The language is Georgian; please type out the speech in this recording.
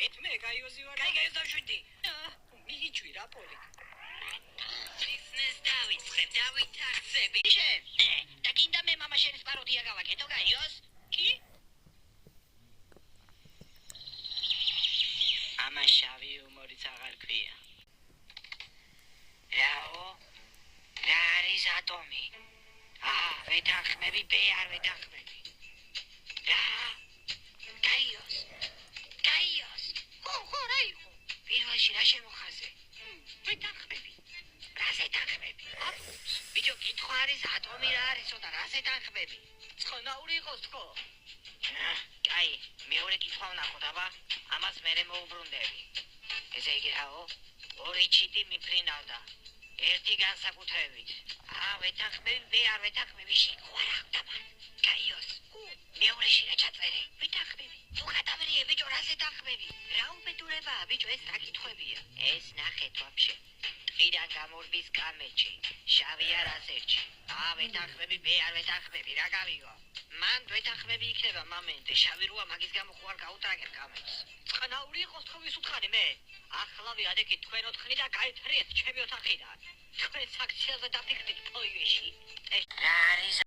ეთმე გაიოზი ვარ. გაიგაიოს დავშვიდი. მიიჩვი რა პოლი. ბიზნეს დავიწყებ, დავითახცები. შე, და კიდე მე მამა შენის პაროდია გავაკეთო, გაიოს? კი? ამა შავი უმორიც აღარ ქვია. რაო? რა არის ატომი? ვეთანხმები, ბე არ ვეთანხმები. რა? გაიოს? ხო, რა იყო? პირველში რა შემოხაზე? ვეთანხმები. რაზე თანხმები? ბიჭო, კითხვა არის ატომი რა არისო და რაზე თანხმები? ცხონაური იყოს თქო. კაი, მეორე კითხვა ვნახოთ, აბა, ამას მერე მოუბრუნდები. ესე იგი რაო? ორი ჩიტი მიფრინავდა. ერთი განსაკუთრებით. ვეთანხმები, ბე არ ვეთანხმები, შეგვა რა ხდება? გაიოს? მეორეში რა ჩაწერე? ვეთანხმები. თუ გადავერიე, ბიჭო, რაზე თანხმები? რა უბედურებაა, ბიჭო, ეს რა კითხვებია? ეს ნახეთ ვაფშე. ტყიდან გამორბის კამეჩი, შავია რაზერჩი. ვეთანხმები, ბე არ ვეთანხმები, რა გავიგო? მან ვეთანხმები იქნება მომენტი, შავი როა მაგის გამო ხო არ გაუტრაგებ კამეჩს. ცხონაური იყოს თქო ვისუთხარი მე. ახლა ვიადექით თქვენ ოთხნი და გაეთრიეთ ჩემი ოთახიდან. თქვენ საქციელზე დაფიქრდით პოივეში. რა არის